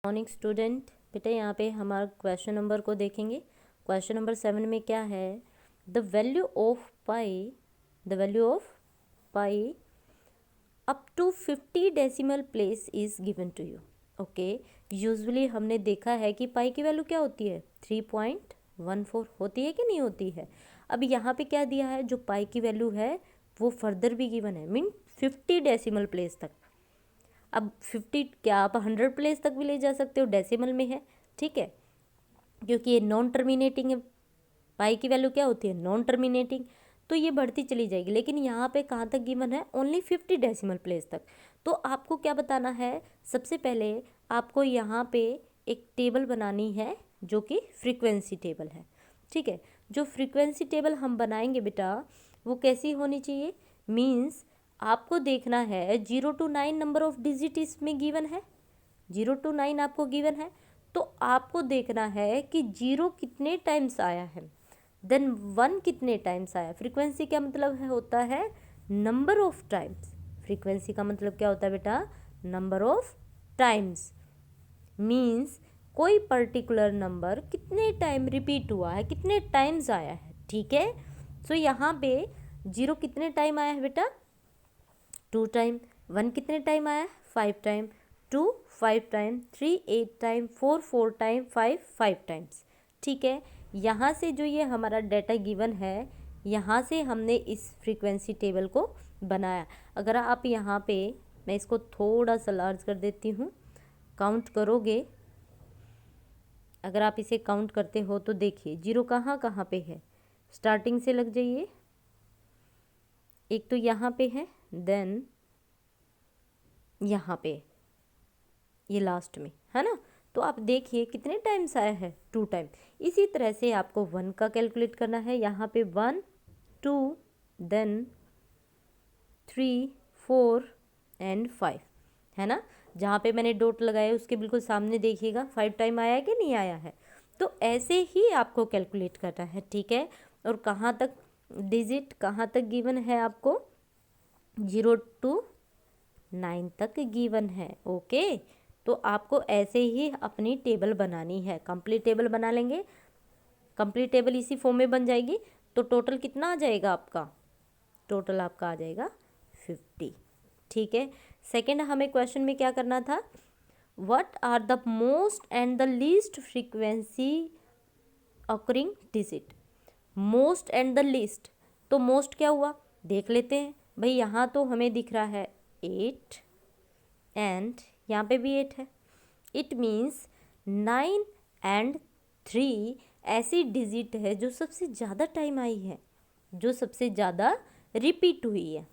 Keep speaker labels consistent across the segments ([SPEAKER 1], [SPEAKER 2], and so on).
[SPEAKER 1] Morning student, बेटा यहाँ पे हमारा क्वेश्चन नंबर को देखेंगे। क्वेश्चन नंबर 7 में क्या है? The value of pi up to 50 decimal place is given to you. Okay, usually हमने देखा है कि पाई की वैल्यू क्या होती है, 3.14 होती है कि नहीं होती है। अब यहाँ पे क्या दिया है, जो पाई की वैल्यू है वो फर्दर भी गिवन है, मीन 50 डेसिमल प्लेस तक। अब 50 क्या आप 100 प्लेस तक भी ले जा सकते हो, डेसिमल में है, ठीक है, क्योंकि ये नॉन टर्मिनेटिंग है। पाई की वैल्यू क्या होती है, नॉन टर्मिनेटिंग, तो ये बढ़ती चली जाएगी। लेकिन यहाँ पे कहाँ तक गिवन है, ओनली 50 डेसिमल प्लेस तक। तो आपको क्या बताना है, सबसे पहले आपको यहाँ पे एक टेबल बनानी है जो कि फ्रीक्वेंसी टेबल है, ठीक है। जो फ्रीक्वेंसी टेबल हम बनाएंगे बेटा वो कैसी होनी चाहिए, मीन्स आपको देखना है 0 to 9 नंबर ऑफ डिजिट इसमें गिवन है, 0 to 9 आपको गिवन है। तो आपको देखना है कि 0 कितने टाइम्स आया है, देन 1 कितने टाइम्स आया। फ्रीक्वेंसी क्या मतलब है, होता है नंबर ऑफ टाइम्स। फ्रीक्वेंसी का मतलब क्या होता है बेटा, नंबर ऑफ टाइम्स, मीन्स कोई पर्टिकुलर नंबर कितने टाइम रिपीट हुआ है, कितने टाइम्स आया है, ठीक है। सो यहाँ पे 0 कितने टाइम आया है बेटा, 2 टाइम। 1 कितने टाइम आया है, 5 time. 2 5 time. 3 8 time. 4 4 time. 5 5 times, ठीक है। यहाँ से जो ये हमारा डाटा गिवन है, यहाँ से हमने इस फ्रीक्वेंसी टेबल को बनाया। अगर आप यहाँ पे, मैं इसको थोड़ा सा लार्ज कर देती हूँ, काउंट करोगे, अगर आप इसे काउंट करते हो तो देखिए 0 कहाँ कहाँ पे है, स्टार्टिंग से लग जाइए, एक तो यहाँ पे है, देन यहाँ पे, ये लास्ट में है ना। तो आप देखिए कितने टाइम्स आया है, 2 टाइम। इसी तरह से आपको 1 का कैलकुलेट करना है, यहाँ पे 1 2 देन 3 4 एंड 5 है ना। जहाँ पे मैंने डॉट लगाया उसके बिल्कुल सामने देखिएगा 5 टाइम आया है कि नहीं आया है। तो ऐसे ही आपको कैलकुलेट करना है, ठीक है। और कहाँ तक डिजिट, कहाँ तक गिवन है आपको, 0 to 9 तक गिवन है, ओके। तो आपको ऐसे ही अपनी टेबल बनानी है, कंप्लीट टेबल बना लेंगे। कंप्लीट टेबल इसी फॉर्म में बन जाएगी। तो टोटल कितना आ जाएगा आपका, टोटल आपका आ जाएगा 50, ठीक है। सेकेंड हमें क्वेश्चन में क्या करना था, what are the most and the least frequency occurring digit. Most and the least, तो मोस्ट क्या हुआ देख लेते हैं भाई। यहाँ तो हमें दिख रहा है 8 एंड यहाँ पे भी 8 है। इट मीन्स 9 एंड 3 ऐसी डिजिट है जो सबसे ज़्यादा टाइम आई है, जो सबसे ज़्यादा रिपीट हुई है।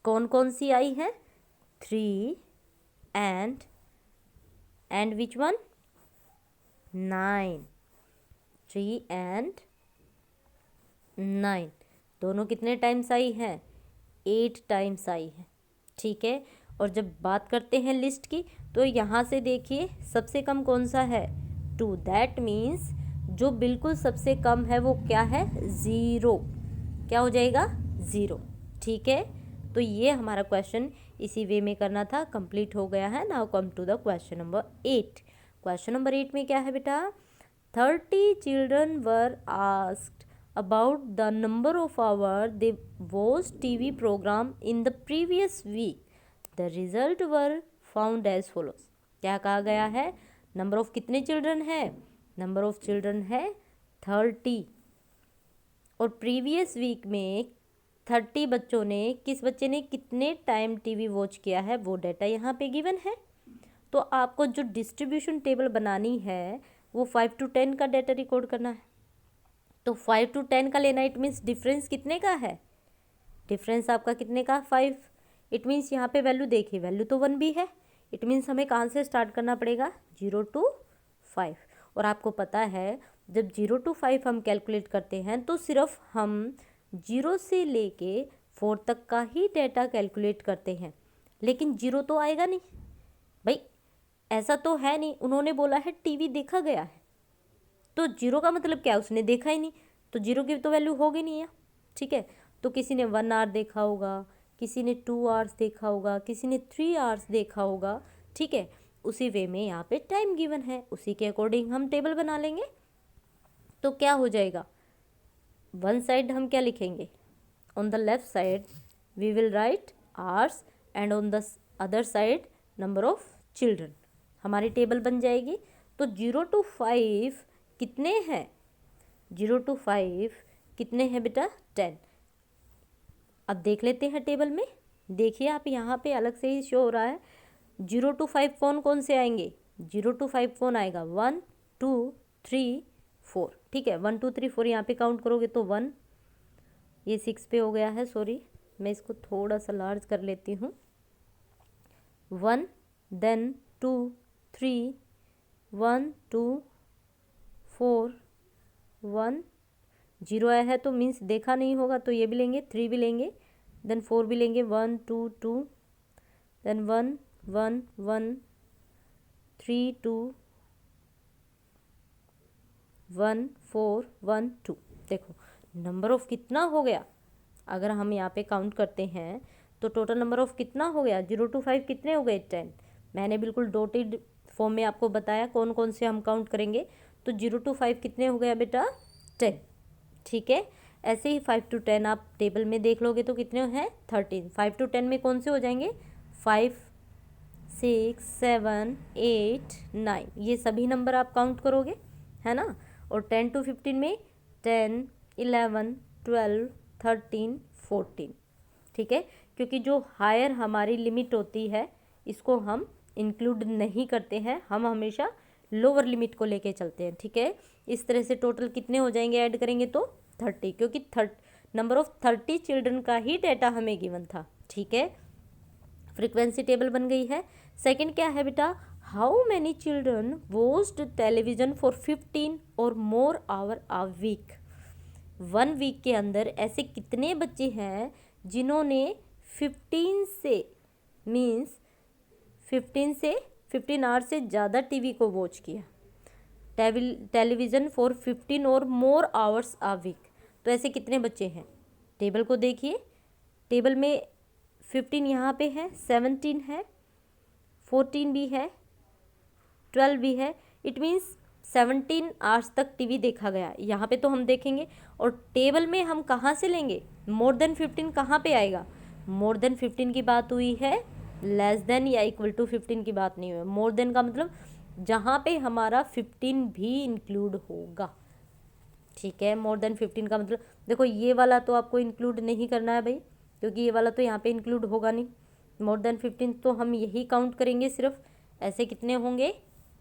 [SPEAKER 1] कौन कौन सी आई है, 3 एंड विच वन, 9। 3 एंड 9 दोनों कितने टाइम्स आई है, 8 टाइम्स आई है, ठीक है। और जब बात करते हैं लिस्ट की, तो यहाँ से देखिए सबसे कम कौन सा है, 2। दैट मीन्स जो बिल्कुल सबसे कम है वो क्या है, 0। क्या हो जाएगा, 0, ठीक है। तो ये हमारा क्वेश्चन इसी वे में करना था, कंप्लीट हो गया है। Now come to the question number 8। Question number 8 में क्या है बेटा, 30 children were asked about the number of hours they watched TV program in the previous week. The result were found as follows. क्या कहा गया है, नंबर ऑफ कितने children है, नंबर ऑफ चिल्ड्रन है 30, और प्रीवियस वीक में 30 बच्चों ने, किस बच्चे ने कितने टाइम टीवी वॉच किया है, वो डाटा यहाँ पे गिवन है। तो आपको जो डिस्ट्रीब्यूशन टेबल बनानी है वो 5 to 10 का डाटा रिकॉर्ड करना है। तो 5 to 10 का लेना, इट मीन्स डिफरेंस कितने का है, डिफरेंस आपका कितने का, 5। इट मीन्स यहाँ पे वैल्यू देखिए, वैल्यू तो 1 भी है। इट मीन्स हमें कहाँ से स्टार्ट करना पड़ेगा, 0 to 5। और आपको पता है जब 0 to 5 हम कैलकुलेट करते हैं तो सिर्फ हम 0 से लेके 4 तक का ही डाटा कैलकुलेट करते हैं, लेकिन 0 तो आएगा नहीं भाई, ऐसा तो है नहीं। उन्होंने बोला है टीवी देखा गया है, तो 0 का मतलब क्या है, उसने देखा ही नहीं, तो 0 की तो वैल्यू होगी नहीं है, ठीक है। तो किसी ने 1 आवर देखा होगा, किसी ने 2 आवर्स देखा होगा, किसी ने 3 आवर्स देखा होगा, ठीक है। उसी वे में यहाँ पे टाइम गिवन है, उसी के अकॉर्डिंग हम टेबल बना लेंगे। तो क्या हो जाएगा, वन साइड हम क्या लिखेंगे, on the left side we will write hours and on the other side number of children, हमारी टेबल बन जाएगी। तो 0 to 5 कितने हैं, 0 to 5 कितने हैं बेटा, 10। अब देख लेते हैं टेबल में, देखिए आप यहाँ पे अलग से ही शो हो रहा है। 0 to 5 कौन कौन से आएंगे, 0 to 5 कौन आएगा, 1 2 3 4, ठीक है। 1 2 3 4 यहाँ पे काउंट करोगे तो 1, ये 6 पे हो गया है, सॉरी मैं इसको थोड़ा सा लार्ज कर लेती हूँ। 1 देन 2 3 1 2 4 1, 0 आया है तो मीन्स देखा नहीं होगा, तो ये भी लेंगे, 3 भी लेंगे, देन 4 भी लेंगे, 1 2 2, देन 1 1 1 3 2 1 4 1 2। देखो नंबर ऑफ कितना हो गया, अगर हम यहाँ पे काउंट करते हैं तो टोटल नंबर ऑफ कितना हो गया, 0 to 5 कितने हो गए, 10। मैंने बिल्कुल डॉटेड फॉर्म में आपको बताया कौन कौन से हम काउंट करेंगे। तो 0 to 5 कितने हो गया बेटा, 10, ठीक है। ऐसे ही 5 to 10 आप टेबल में देख लोगे तो कितने हैं, 13। 5 to 10 में कौन से हो जाएंगे, 5 6 7 8 9, ये सभी नंबर आप काउंट करोगे, है ना। और 10 to 15 में 10 11 12 13 14, ठीक है। क्योंकि जो हायर हमारी लिमिट होती है इसको हम इंक्लूड नहीं करते हैं, हम हमेशा लोअर लिमिट को लेके चलते हैं, ठीक है। इस तरह से टोटल कितने हो जाएंगे ऐड करेंगे तो 30, क्योंकि नंबर ऑफ 30 चिल्ड्रन का ही डेटा हमें गिवन था, ठीक है। फ्रीक्वेंसी टेबल बन गई है। सेकंड क्या है बेटा, how many children watched television for 15 और मोर आवर अ वीक। 1 वीक के अंदर ऐसे कितने बच्चे हैं जिन्होंने 15 से मीन्स 15 आवर से ज़्यादा टीवी को वॉच किया, टेलीविज़न फॉर 15 और मोर आवर्स अ वीक। तो ऐसे कितने बच्चे हैं, टेबल को देखिए, टेबल में 15 यहाँ पे है, 17 है, 14 भी है, 12 भी है, इट मीन्स 17 आवर्स तक टीवी देखा गया। यहाँ पे तो हम देखेंगे, और टेबल में हम कहाँ से लेंगे, मोर देन 15 कहाँ पे आएगा, मोर देन 15 की बात हुई है, लेस देन या इक्वल टू 15 की बात नहीं हुई। मोर देन का मतलब जहाँ पे हमारा 15 भी इंक्लूड होगा, ठीक है। मोर देन 15 का मतलब देखो ये वाला तो आपको इंक्लूड नहीं करना है भाई, क्योंकि ये वाला तो यहाँ पे इंक्लूड होगा नहीं। मोर देन 15 तो हम यही काउंट करेंगे सिर्फ। ऐसे कितने होंगे,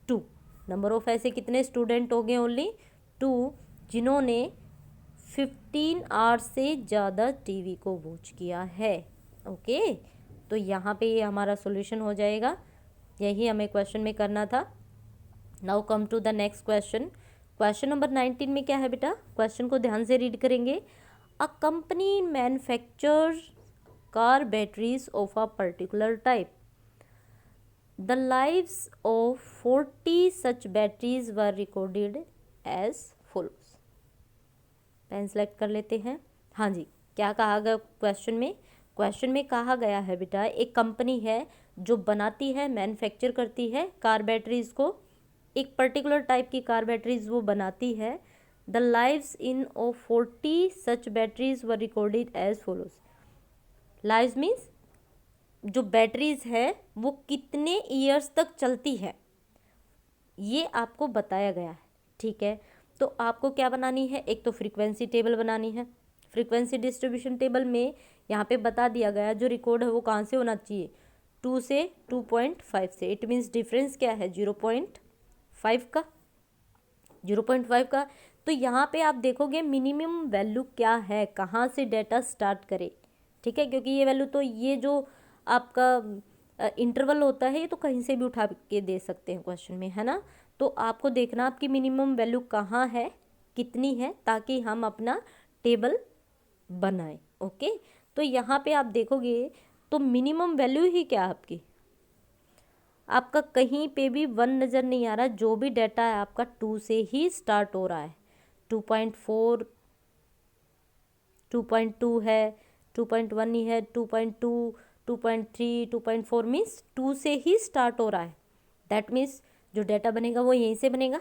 [SPEAKER 1] 2। नंबर ऑफ ऐसे कितने स्टूडेंट हो गए, ओनली 2, जिन्होंने 15 आवर्स से ज़्यादा टीवी को वॉच किया है, ओके। तो यहाँ पे ये हमारा सॉल्यूशन हो जाएगा, यही हमें क्वेश्चन में करना था। Now come to the next question. Question number 19 में क्या है बेटा, क्वेश्चन को ध्यान से रीड करेंगे। A company manufactures car batteries of a particular type. The lives of 40 such batteries were recorded as follows. Pen select कर लेते हैं। हाँ जी, क्या कहा गया क्वेश्चन में, क्वेश्चन में कहा गया है बेटा एक कंपनी है जो बनाती है, मैन्युफैक्चर करती है कार बैटरीज को, एक पर्टिकुलर टाइप की कार बैटरीज वो बनाती है। The lives in of 40 such batteries were recorded as follows. Lives means जो बैटरीज है वो कितने ईयर्स तक चलती है, ये आपको बताया गया है, ठीक है। तो आपको क्या बनानी है, एक तो फ्रीक्वेंसी टेबल बनानी है। फ्रीक्वेंसी डिस्ट्रीब्यूशन टेबल में यहाँ पे बता दिया गया जो रिकॉर्ड है वो कहाँ से होना चाहिए, 2 से 2.5 से। इट मीन्स डिफरेंस क्या है, 0.5 का, 0.5 का। तो यहाँ पे आप देखोगे मिनिमम वैल्यू क्या है, कहाँ से डेटा स्टार्ट करे, ठीक है। क्योंकि ये वैल्यू तो ये जो आपका इंटरवल होता है ये तो कहीं से भी उठा के दे सकते हैं क्वेश्चन में, है ना। तो आपको देखना आपकी मिनिमम वैल्यू कहाँ है, कितनी है, ताकि हम अपना टेबल बनाएं, ओके। तो यहाँ पे आप देखोगे तो मिनिमम वैल्यू ही क्या है आपका कहीं पे भी 1 नज़र नहीं आ रहा, जो भी डाटा है आपका 2 से ही स्टार्ट हो रहा है। 2.4 2.2 है, 2.1 ही है, 2.2 2.3 2.4 मीन्स 2 से ही स्टार्ट हो रहा है। दैट मीन्स जो डाटा बनेगा वो यहीं से बनेगा।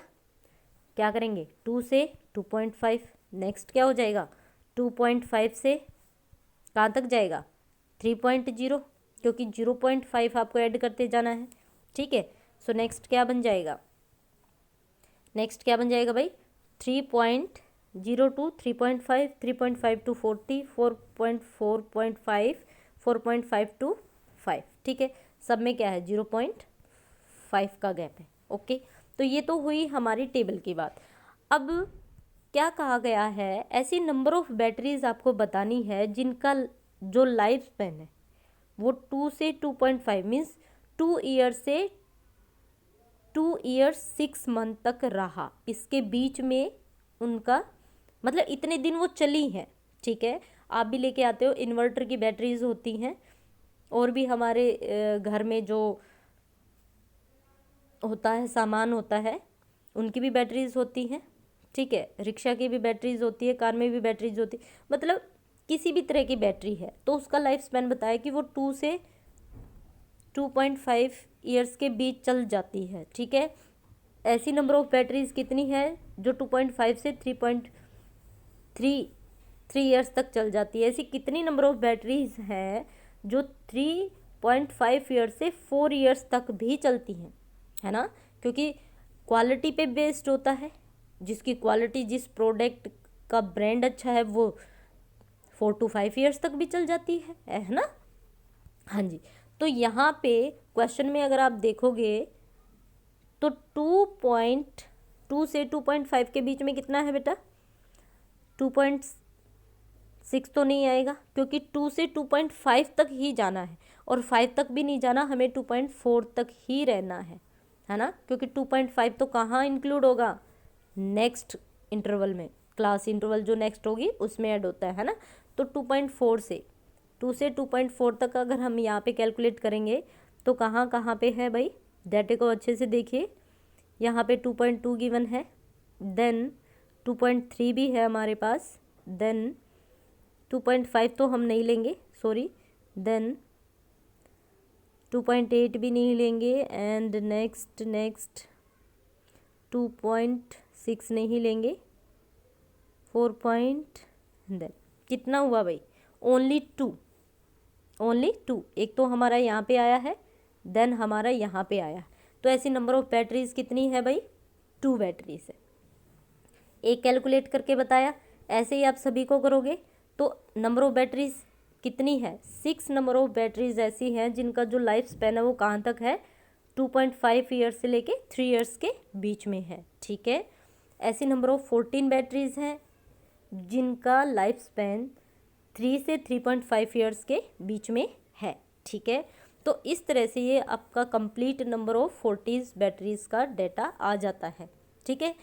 [SPEAKER 1] क्या करेंगे, 2 से 2.5, नेक्स्ट क्या हो जाएगा 2.5 से कहाँ तक जाएगा 3.0, क्योंकि 0.5 आपको ऐड करते जाना है। ठीक है, सो नेक्स्ट क्या बन जाएगा, नेक्स्ट क्या बन जाएगा भाई 3.0 टू 3.5, 3.5 टू 40, 4.4.5, 4.5 टू 5। ठीक है, सब में क्या है 0.5 का गैप है। ओके, तो ये तो हुई हमारी टेबल की बात। अब क्या कहा गया है, ऐसी नंबर ऑफ बैटरीज आपको बतानी है जिनका जो लाइफ स्पेन है वो 2 से 2.5 मीन्स 2 ईयर से 2 ईयर्स 6 मंथ तक रहा, इसके बीच में उनका मतलब इतने दिन वो चली हैं। ठीक है, आप भी लेके आते हो, इन्वर्टर की बैटरीज होती हैं, और भी हमारे घर में जो होता है सामान होता है उनकी भी बैटरीज होती हैं। ठीक है, रिक्शा की भी बैटरीज होती है, कार में भी बैटरीज होती है, मतलब किसी भी तरह की बैटरी है तो उसका लाइफ स्पैन बताया कि वो 2 से 2.5 ईयर्स के बीच चल जाती है। ठीक है, ऐसी नंबर ऑफ बैटरीज कितनी है जो 2.5 से 3 ईयर्स तक चल जाती है। ऐसी कितनी नंबर ऑफ बैटरीज हैं जो 3.5 ईयर्स से 4 ईयर्स तक भी चलती हैं, है ना, क्योंकि क्वालिटी पे बेस्ड होता है। जिसकी क्वालिटी, जिस प्रोडक्ट का ब्रांड अच्छा है वो 4 to 5 ईयर्स तक भी चल जाती है ना। हाँ जी, तो यहाँ पे क्वेश्चन में अगर आप देखोगे तो 2.2 से 2.5 के बीच में कितना है बेटा 2.6 तो नहीं आएगा, क्योंकि 2 से 2.5 तक ही जाना है, और 5 तक भी नहीं जाना, हमें 2.4 तक ही रहना है ना, क्योंकि 2.5 तो कहाँ इंक्लूड होगा नेक्स्ट इंटरवल में, क्लास इंटरवल जो नेक्स्ट होगी उसमें ऐड होता है ना। तो 2.4 से 2 से 2.4 तक अगर हम यहाँ पे कैलकुलेट करेंगे तो कहाँ कहाँ पे है भाई, डाटे को अच्छे से देखिए। यहाँ पे 2.2 गिवन है, देन 2.3 भी है हमारे पास, देन 2.5 तो हम नहीं लेंगे, सॉरी, देन 2.8 भी नहीं लेंगे, एंड नेक्स्ट 2.6 नहीं लेंगे, 4 पॉइंट, देन कितना हुआ भाई ओनली 2, एक तो हमारा यहाँ पे आया है, देन हमारा यहाँ पे आया है। तो ऐसी नंबर ऑफ बैटरीज कितनी है भाई 2 बैटरीज है। एक कैलकुलेट करके बताया, ऐसे ही आप सभी को करोगे तो नंबर ऑफ बैटरीज कितनी है 6 नंबर ऑफ बैटरीज ऐसी हैं जिनका जो लाइफ स्पैन है वो कहाँ तक है 2.5 ईयर्स से लेके 3 ईयर्स के बीच में है। ठीक है, ऐसी नंबर ऑफ 14 बैटरीज हैं जिनका लाइफ स्पैन 3 से 3.5 ईयर्स के बीच में है। ठीक है, तो इस तरह से ये आपका कंप्लीट नंबर ऑफ 40 बैटरीज का डाटा आ जाता है। ठीक है,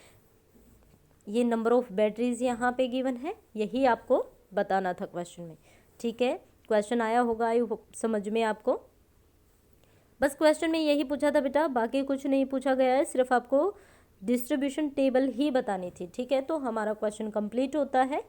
[SPEAKER 1] ये नंबर ऑफ बैटरीज यहाँ पे गिवन है, यही आपको बताना था क्वेश्चन में। ठीक है, क्वेश्चन आया होगा आई होप समझ में आपको। बस क्वेश्चन में यही पूछा था बेटा, बाकी कुछ नहीं पूछा गया है, सिर्फ आपको डिस्ट्रीब्यूशन टेबल ही बतानी थी। ठीक है, तो हमारा क्वेश्चन कंप्लीट होता है।